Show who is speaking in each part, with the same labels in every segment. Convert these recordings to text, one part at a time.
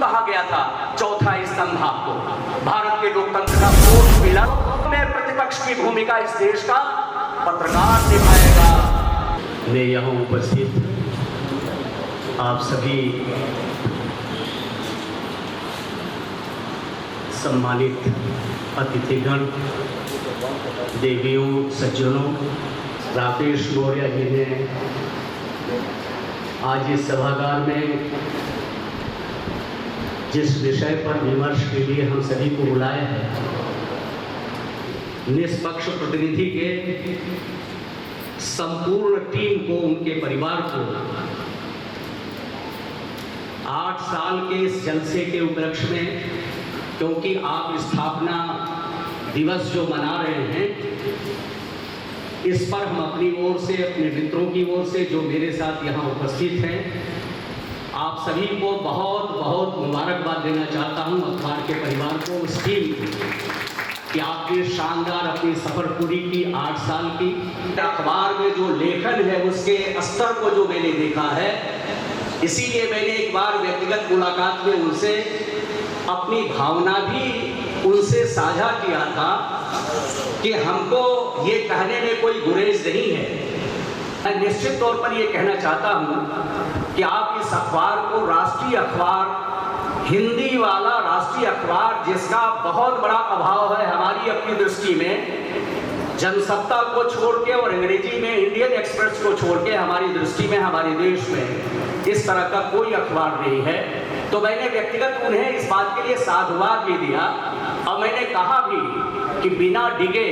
Speaker 1: कहा गया था चौथा स्तंभ आपको। भारत के लोकतंत्र का फोर्थ पिलर में प्रतिपक्ष की भूमिका इस देश का पत्रकार निभाएगा।
Speaker 2: मैं यहाँ उपस्थित आप सभी सम्मानित अतिथिगण, देवियों, सज्जनों, राकेश मौर्य जी ने आज इस सभागार में जिस विषय पर विमर्श के लिए हम सभी को बुलाया है, निष्पक्ष प्रतिनिधि के संपूर्ण टीम को, उनके परिवार को 8 साल के इस जलसे के उपलक्ष्य में, क्योंकि आप स्थापना दिवस जो मना रहे हैं, इस पर हम अपनी ओर से, अपने मित्रों की ओर से जो मेरे साथ यहाँ उपस्थित हैं, आप सभी को बहुत बहुत मुबारकबाद देना चाहता हूँ, अखबार के परिवार को, उस टीम को, कि आपने शानदार अपनी सफर पूरी की 8 साल की। अखबार में जो लेखन है उसके स्तर को जो मैंने देखा है, इसीलिए मैंने एक बार व्यक्तिगत मुलाकात में उनसे अपनी भावना भी उनसे साझा किया था कि हमको ये कहने में कोई गुरेज नहीं है। मैं निश्चित तौर पर ये कहना चाहता हूँ कि आप इस अखबार को राष्ट्रीय अखबार, हिंदी वाला राष्ट्रीय अखबार, जिसका बहुत बड़ा अभाव है हमारी अपनी दृष्टि में, जनसत्ता को छोड़ के और अंग्रेजी में इंडियन एक्सप्रेस को छोड़ के हमारी दृष्टि में, हमारे देश में इस तरह का कोई अखबार नहीं है। तो मैंने व्यक्तिगत उन्हें इस बात के लिए साधुवाद भी दिया और मैंने कहा भी कि बिना डिगे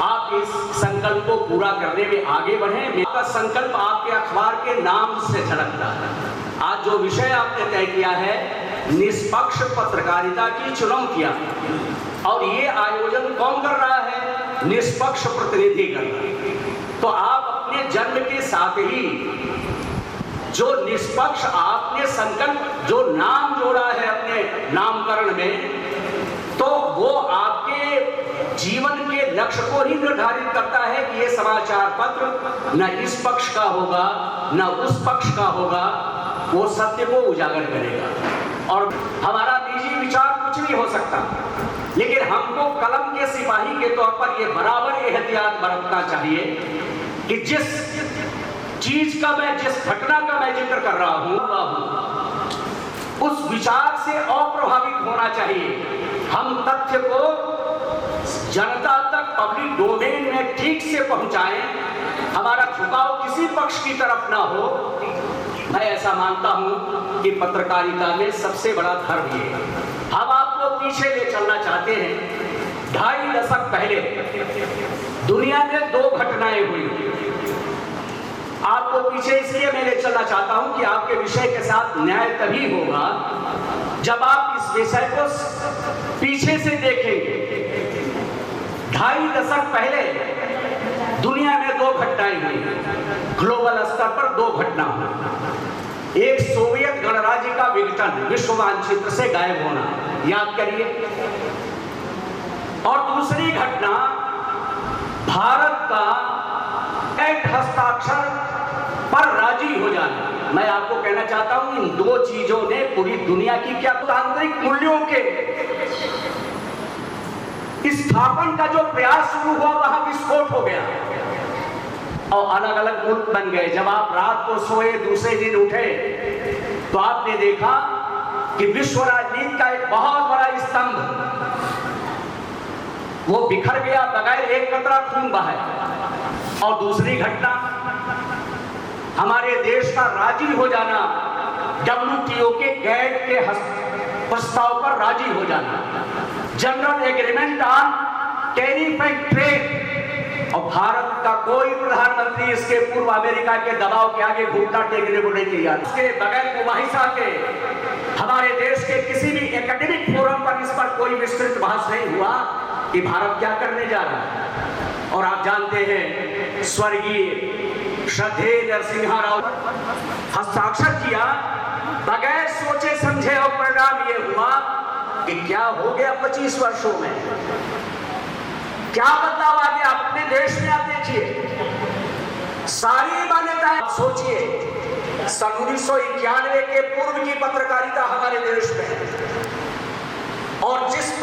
Speaker 2: आप इस संकल्प को पूरा करने में आगे बढ़ें। मेरा संकल्प आपके अखबार के नाम से झलकता है। आज जो विषय आपने तय किया है, निष्पक्ष पत्रकारिता की चुनौतियां, और ये आयोजन कौन कर रहा है? निष्पक्ष प्रतिनिधि कर रहा है। तो आप अपने जन्म के साथ ही जो निष्पक्ष आपने संकल्प, जो नाम जोड़ा है अपने नामकरण में, तो वो आपके जीवन के लक्ष्य को ही निर्धारित करता है कि ये समाचार पत्र न इस पक्ष का होगा न उस पक्ष का होगा, वो सत्य को उजागर करेगा। और हमारा निजी विचार कुछ भी हो सकता, लेकिन हमको कलम के सिपाही के तौर पर ये बराबर एहतियात बरतना चाहिए कि जिस चीज का मैं, जिस घटना का मैं जिक्र कर रहा हूं, उस विचार से अप्रभावित होना चाहिए। हम तथ्य को जनता तक, पब्लिक डोमेन में ठीक से पहुंचाएं, हमारा झुकाव किसी पक्ष की तरफ ना हो। मैं ऐसा मानता हूं कि पत्रकारिता में सबसे बड़ा धर्म ये है। हम आपको पीछे ले चलना चाहते हैं। 2.5 दशक पहले दुनिया में 2 घटनाएं हुई। आपको पीछे इसलिए मैं ले चलना चाहता हूं कि आपके विषय के साथ न्याय तभी होगा जब आप इस विषय को पीछे से देखेंगे। 2.5 दशक पहले दुनिया में 2 घटनाएं हुई, ग्लोबल स्तर पर 2 घटना हुई। एक सोवियत गणराज्य का विघटन, विश्व मानचित्र से गायब होना, याद करिए। और दूसरी घटना भारत का एक हस्ताक्षर पर राजी हो जाना। मैं आपको कहना चाहता हूं, इन 2 चीजों ने पूरी दुनिया की क्या तांत्रिक मूल्यों के स्थापन का जो प्रयास शुरू हुआ, वहां विस्फोट हो गया और अलग अलग मुल्क बन गए। जब आप रात को सोए, दूसरे दिन उठे, तो आपने देखा कि विश्व राजनीति का एक बहुत बड़ा स्तंभ वो बिखर गया बगैर एक कतरा खून बहाए। और दूसरी घटना, हमारे देश का राजी हो जाना, WTO के गैट के प्रस्ताव पर राजी हो जाना, general agreement on tariff and trade. और भारत का कोई प्रधानमंत्री इसके पूर्व अमेरिका के दबाव के आगे घुटना टेकने को नहीं तैयार। इसके बगैर मुबाहिसा के हमारे देश के किसी भी एकेडमिक फोरम पर इस पर कोई विस्तृत बहस नहीं हुआ कि भारत क्या करने जा रहा है। और आप जानते हैं, स्वर्गीय श्रद्धेय नरसिम्हा राव हस्ताक्षर किया, बगैर सोचे समझे, और परिणाम ये हुआ कि क्या हो गया 25 वर्षों में, क्या बदलाव आ गया अपने देश में। आप देखिए, सारी मान्यताएं, आप सोचिए, सन 1991 के पूर्व की पत्रकारिता हमारे देश में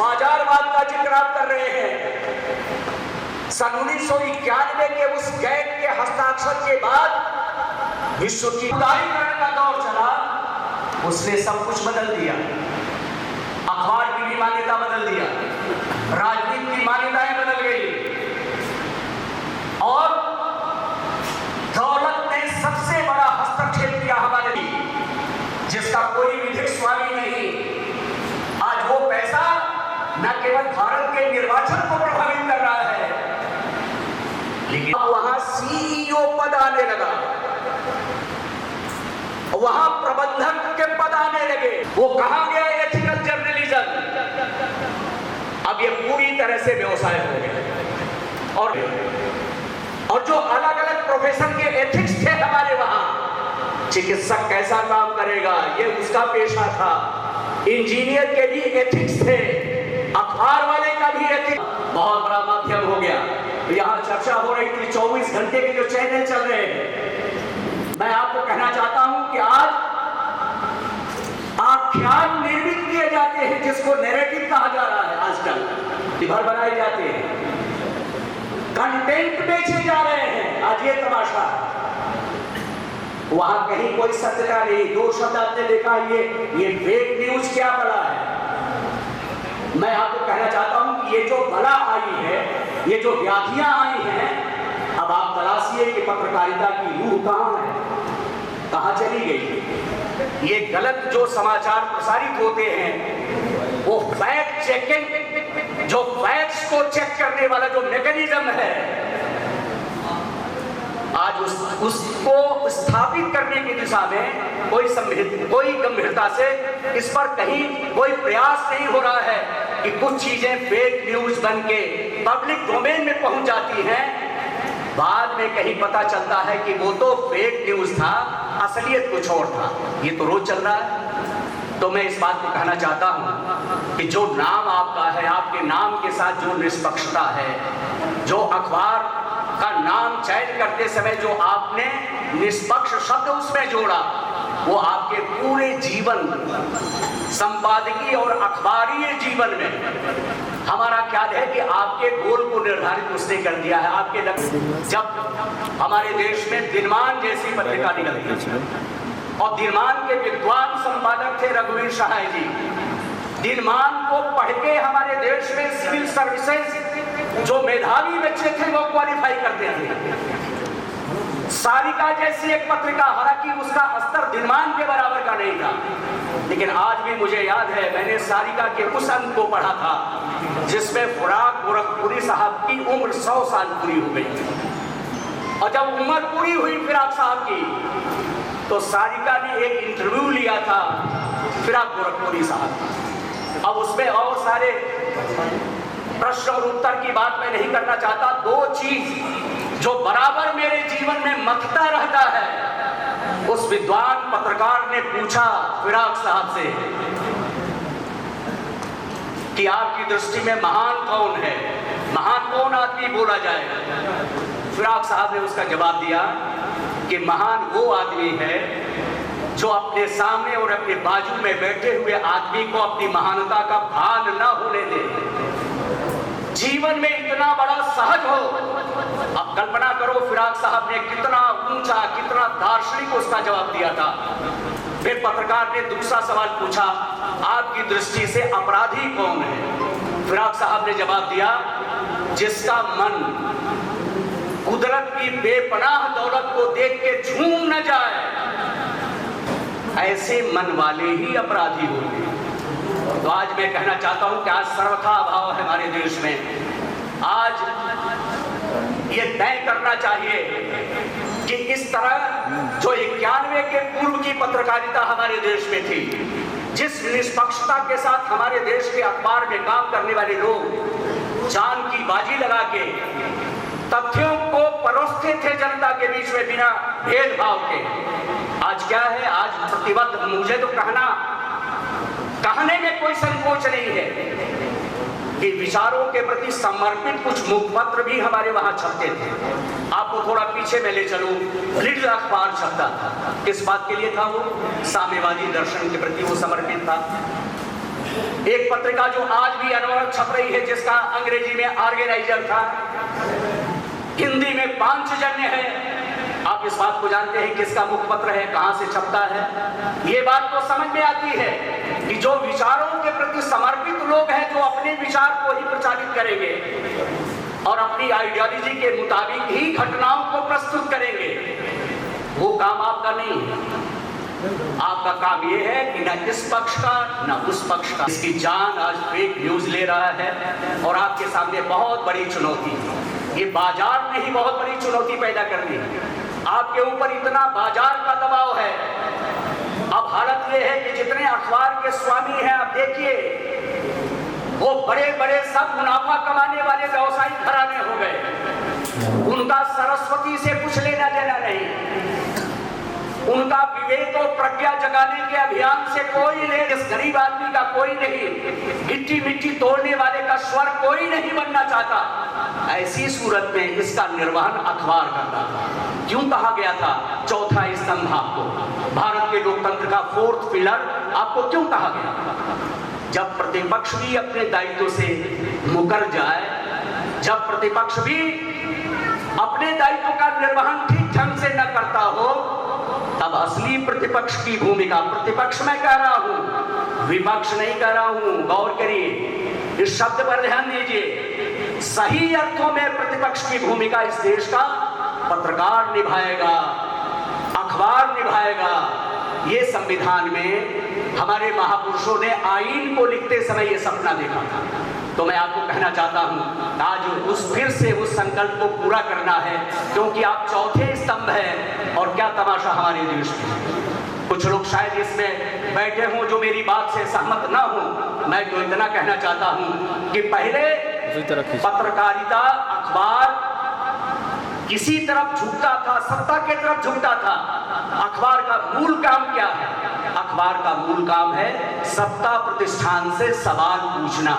Speaker 1: बाजारवाद का जिक्र आप कर रहे हैं। सन 1991 के उस गैट के हस्ताक्षर के बाद विश्व की उदारीकरण का दौर चला, उसने सब कुछ बदल दिया। अखबार की भी मान्यता बदल दिया, राजनीति की मान्यताएं बदल गई और दौलत ने सबसे बड़ा हस्तक्षेप किया हमारे लिए, जिसका कोई विधिक स्वामी नहीं। आज वो पैसा न केवल भारत के निर्वाचन को प्रभावित कर रहा है, लेकिन वहां सीईओ पद आने लगा, वहां प्रबंधक के पद आने लगे। वो कहां गया एथिकल जर्नलिज्म? अब ये पूरी तरह से व्यवसाय हो गया। और जो अलग अलग प्रोफेशन के एथिक्स थे हमारे वहां, चिकित्सक कैसा काम करेगा ये उसका पेशा था, इंजीनियर के भी एथिक्स थे, अखबार वाले का भी एथिक्स। बहुत बड़ा माध्यम हो गया। यहां चर्चा हो रही थी 24 घंटे के जो चैनल चल रहे हैं, मैं आपको कहना चाहता हूं कि आज आख्यान निर्मित किए जाते हैं, जिसको नैरेटिव कहा जा रहा है। आजकल भर बनाए जाते हैं, कंटेंट बेचे जा रहे हैं। आज ये तमाशा, वहां कहीं कोई सत्य का नहीं। दो शब्द आपने देखा, ये फेक न्यूज क्या बला है। मैं आपको कहना चाहता हूं कि ये जो बला आई है, ये जो व्याधियां आई हैं, अब आप तलाशिए कि पत्रकारिता की रूह कहां है, कहां चली गई। ये गलत जो समाचार प्रसारित होते हैं, वो फैक्ट चेकिंग, जो फैक्ट्स को चेक करने वाला जो मैकेनिज्म है, आज उसको स्थापित करने की दिशा में कोई गंभीरता से इस पर कहीं कोई प्रयास नहीं हो रहा है कि कुछ चीजें फेक न्यूज बन के पब्लिक डोमेन में पहुंच जाती हैं, बाद में कहीं पता चलता है कि वो तो फेक न्यूज था, असलियत कुछ और था। ये तो रोज चल रहा है। तो मैं इस बात को कहना चाहता हूं कि जो नाम आपका है, आपके नाम के साथ जो निष्पक्षता है, जो अखबार का नाम चयन करते समय जो आपने निष्पक्ष शब्द उसमें जोड़ा, वो आपके पूरे जीवन, संपादकीय और अखबारीय जीवन में हमारा ख्याल है कि आपके गोल को निर्धारित उसने कर दिया है। आपके जब हमारे देश में दिनमान जैसी पत्रिका निकलती है और दिनमान के विद्वान संपादक थे रघुवीर सहाय जी, दिनमान को पढ़ के हमारे देश में सिविल सर्विसेज जो मेधावी बच्चे थे वो क्वालिफाई करते थे। सारिका जैसी एक पत्रिका, हालांकि उसका स्तर दिनमान के बराबर का नहीं था, लेकिन आज भी मुझे याद है मैंने सारिका के उस अंक को पढ़ा था जिसमें फुराक गोरखपुरी साहब की उम्र 100 साल पूरी हो गई। और जब उम्र पूरी हुई फिराक साहब की, तो सारिका ने एक इंटरव्यू लिया था फिराक गोरखपुरी साहब। अब उसमें और सारे प्रश्न और उत्तर की बात मैं नहीं करना चाहता। दो चीज जो बराबर मेरे जीवन में मथता रहता है, उस विद्वान पत्रकार ने पूछा फिराक साहब से कि आपकी दृष्टि में महान कौन है, महान कौन आदमी बोला जाए। फिराक साहब ने उसका जवाब दिया कि महान वो आदमी है जो अपने सामने और अपने बाजू में बैठे हुए आदमी को अपनी महानता का भान न होने दे, जीवन में इतना बड़ा सहज हो। अब कल्पना करो फिराक साहब ने कितना ऊंचा, कितना दार्शनिक उसका जवाब दिया था। फिर पत्रकार ने दूसरा सवाल पूछा, आपकी दृष्टि से अपराधी कौन है? फिराक साहब ने जवाब दिया, जिसका मन कुदरत की बेपनाह दौलत को देख के झूम न जाए, ऐसे मन वाले ही अपराधी होंगे। तो आज मैं कहना चाहता हूं कि आज सर्वथा अभाव है हमारे देश में। आज ये तय करना चाहिए कि इस तरह जो 91 के पूर्व की पत्रकारिता हमारे देश में थी, जिस निष्पक्षता के साथ हमारे देश के अखबार में काम करने वाले लोग जान की बाजी लगा के तथ्यों को परोसते थे जनता के बीच में बिना भेदभाव के, आज क्या है, आज प्रतिबद्ध, मुझे तो कहने में कोई संकोच नहीं है कि विचारों के प्रति समर्पित कुछ मुखपत्र भी हमारे वहां छपते थे। आपको थोड़ा पीछे में ले चलूं, लिटिल अखबार छपता था। किस बात के लिए था वो? साम्यवादी दर्शन के प्रति वो समर्पित था। एक पत्रिका जो आज भी अनवरत छप रही है, जिसका अंग्रेजी में ऑर्गेनाइजर था, हिंदी में पांचजन्य है। आप इस बात को जानते हैं किसका मुखपत्र है, कहां से छपता है। ये बात तो समझ में आती है कि जो विचारों के प्रति समर्पित लोग हैं, जो अपने विचार को ही प्रचारित करेंगे और अपनी आइडियोलॉजी के मुताबिक ही घटनाओं को प्रस्तुत करेंगे, वो काम आपका नहीं है। आपका काम ये है कि न इस पक्ष का न उस पक्ष का, इसकी जान आज फेक न्यूज ले रहा है और आपके सामने बहुत बड़ी चुनौती है। ये बाजार ने ही बहुत बड़ी चुनौती पैदा कर दी। आपके ऊपर इतना बाजार का दबाव है। अब हालत ये है कि जितने अखबार के स्वामी हैं, आप देखिए, वो बड़े बड़े सब मुनाफा कमाने वाले व्यवसायिक घराने हो गए। उनका सरस्वती से कुछ लेना देना नहीं, उनका विवेक और प्रज्ञा जगाने के अभियान से कोई ले, इस गरीब आदमी का कोई नहीं, मिट्टी मिट्टी तोड़ने वाले का स्वर कोई नहीं बनना चाहता। ऐसी सूरत में इसका निर्वहन अखबार करता था। क्यों कहा गया था चौथा स्तंभ? आपको भारत के लोकतंत्र का फोर्थ पिलर आपको क्यों कहा गया? जब प्रतिपक्ष भी अपने दायित्व से मुकर जाए, जब प्रतिपक्ष भी अपने दायित्व का निर्वहन ठीक ढंग से न करता हो, तब असली प्रतिपक्ष की भूमिका, प्रतिपक्ष मैं कह रहा हूं, विपक्ष नहीं कह रहा हूं, गौर करिए, इस शब्द पर ध्यान दीजिए। सही अर्थों में प्रतिपक्ष की भूमिका इस देश का पत्रकार निभाएगा, अखबार निभाएगा। ये संविधान में हमारे महापुरुषों ने आईन को लिखते समय ये सपना देखा था। तो मैं आपको कहना चाहता हूं, आज फिर से उस संकल्प को पूरा करना है, क्योंकि आप चौथे स्तंभ हैं। और क्या तमाशा हमारे देश में, कुछ लोग शायद इसमें बैठे हों जो मेरी बात से सहमत ना हो। मैं तो इतना कहना चाहता हूं कि पहले पत्रकारिता, अखबार किसी तरफ झुकता था, सत्ता की तरफ झुकता था। अखबार का मूल काम क्या है? अखबार का मूल काम है सत्ता प्रतिष्ठान से सवाल पूछना।